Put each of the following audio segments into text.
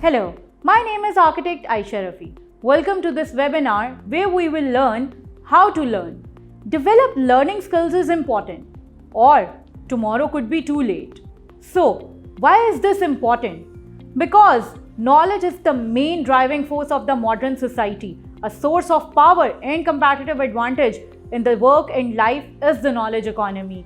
Hello, my name is Architect Aisha Rafi. Welcome to this webinar where we will learn how to learn. Develop learning skills is important, or tomorrow could be too late. So, why is this important? Because knowledge is the main driving force of the modern society. A source of power and competitive advantage in the work and life is the knowledge economy.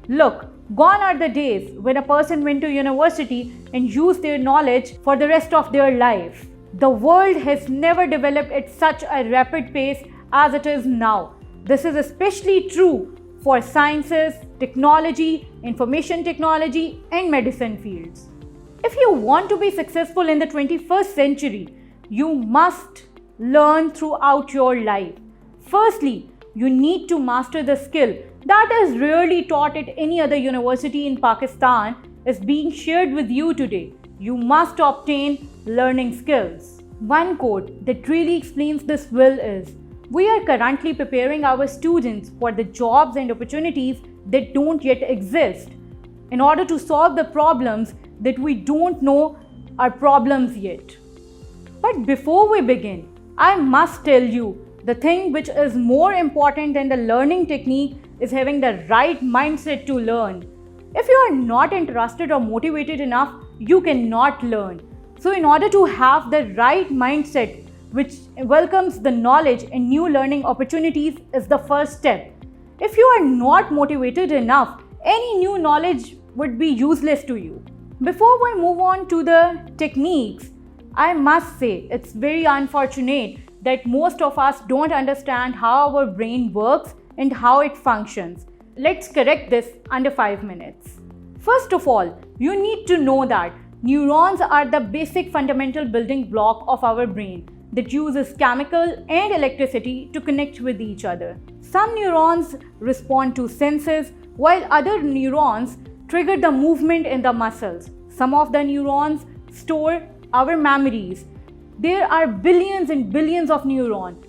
Look, gone are the days when a person went to university and used their knowledge for the rest of their life. The world has never developed at such a rapid pace as it is now. This is especially true for sciences, technology, information technology, and medicine fields. If you want to be successful in the 21st century, you must learn throughout your life. Firstly, you need to master the skill that is rarely taught at any other university in Pakistan is being shared with you today. You must obtain learning skills. One quote that really explains this well is, "We are currently preparing our students for the jobs and opportunities that don't yet exist in order to solve the problems that we don't know are problems yet." But before we begin, I must tell you the thing which is more important than the learning technique is having the right mindset to learn. If you are not interested or motivated enough, you cannot learn. So in order to have the right mindset which welcomes the knowledge and new learning opportunities is the first step. If you are not motivated enough, any new knowledge would be useless to you. Before we move on to the techniques, I must say it's very unfortunate that most of us don't understand how our brain works and how it functions. Let's correct this under 5 minutes. First of all, you need to know that neurons are the basic fundamental building block of our brain that uses chemical and electricity to connect with each other. Some neurons respond to senses, while other neurons trigger the movement in the muscles. Some of the neurons store our memories. There are billions and billions of neurons,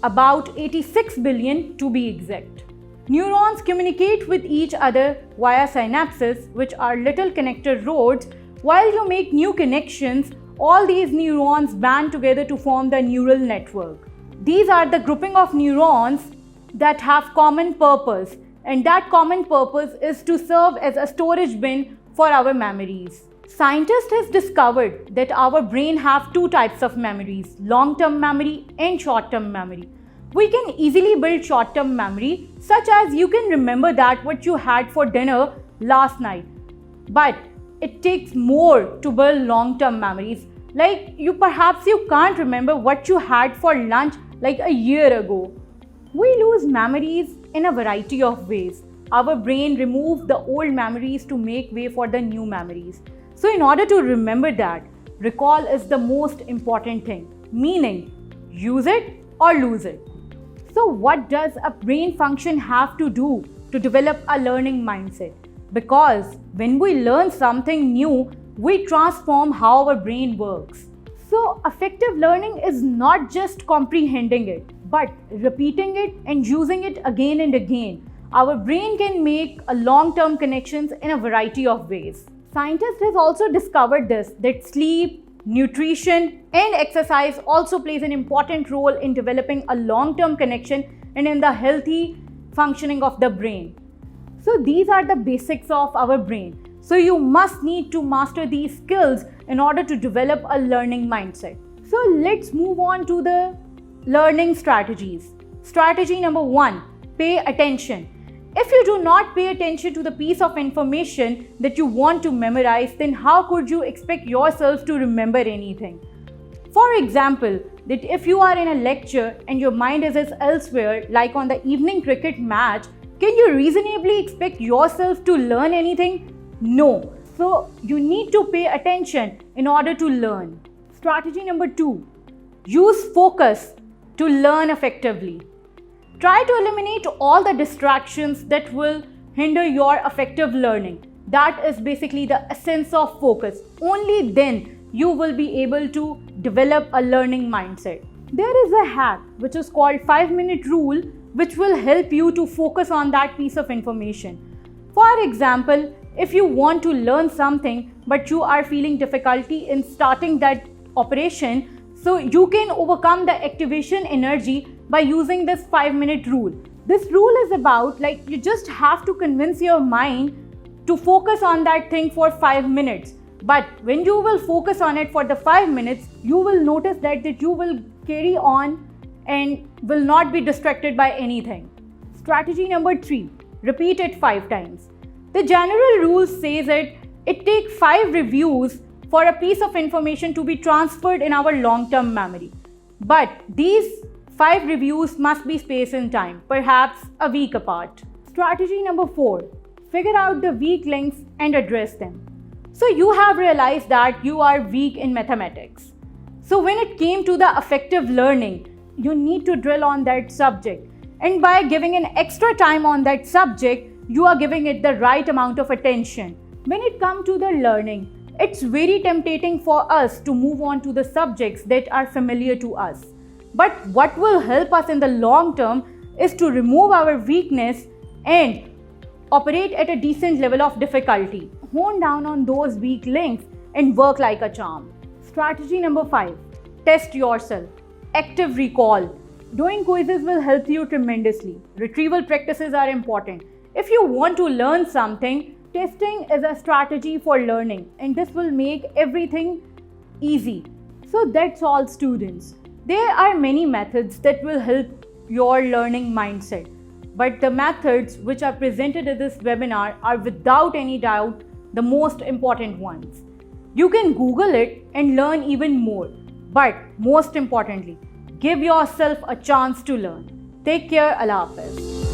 about 86 billion to be exact. Neurons communicate with each other via synapses, which are little connector roads. While you make new connections, all these neurons band together to form the neural network. These are the grouping of neurons that have common purpose, and that common purpose is to serve as a storage bin for our memories. Scientists have discovered that our brain have two types of memories, long-term memory and short-term memory. We can easily build short-term memory, such as you can remember that what you had for dinner last night. But it takes more to build long-term memories. Like perhaps you can't remember what you had for lunch like a year ago. We lose memories in a variety of ways. Our brain removes the old memories to make way for the new memories. So in order to remember that, recall is the most important thing, meaning use it or lose it. So what does a brain function have to do to develop a learning mindset? Because when we learn something new, we transform how our brain works. So effective learning is not just comprehending it, but repeating it and using it again and again. Our brain can make a long-term connections in a variety of ways. Scientists have also discovered this, that sleep, nutrition, and exercise also plays an important role in developing a long-term connection and in the healthy functioning of the brain. So these are the basics of our brain. So you must need to master these skills in order to develop a learning mindset. So let's move on to the learning strategies. Strategy number 1, pay attention. If you do not pay attention to the piece of information that you want to memorize, then how could you expect yourself to remember anything? For example, that if you are in a lecture and your mind is elsewhere, like on the evening cricket match, can you reasonably expect yourself to learn anything? No. So you need to pay attention in order to learn. Strategy number 2, use focus to learn effectively. Try to eliminate all the distractions that will hinder your effective learning. That is basically the essence of focus. Only then you will be able to develop a learning mindset. There is a hack which is called 5-minute rule, which will help you to focus on that piece of information. For example, if you want to learn something but you are feeling difficulty in starting that operation, so you can overcome the activation energy by using this 5-minute rule. This rule is about, like, you just have to convince your mind to focus on that thing for 5 minutes. But when you will focus on it for the 5 minutes, you will notice that you will carry on and will not be distracted by anything. Strategy number 3, repeat it 5 times. The general rule says it takes 5 reviews for a piece of information to be transferred in our long-term memory. But these 5 reviews must be spaced in time, perhaps a week apart. Strategy number 4, figure out the weak links and address them. So you have realized that you are weak in mathematics. So when it came to the effective learning, you need to drill on that subject. And by giving an extra time on that subject, you are giving it the right amount of attention. When it comes to the learning, it's very tempting for us to move on to the subjects that are familiar to us. But what will help us in the long term is to remove our weakness and operate at a decent level of difficulty. Hone down on those weak links and work like a charm. Strategy number 5, test yourself. Active recall. Doing quizzes will help you tremendously. Retrieval practices are important. If you want to learn something, testing is a strategy for learning, and this will make everything easy. So that's all, students. There are many methods that will help your learning mindset. But the methods which are presented in this webinar are without any doubt the most important ones. You can Google it and learn even more. But most importantly, give yourself a chance to learn. Take care. Allah Hafiz.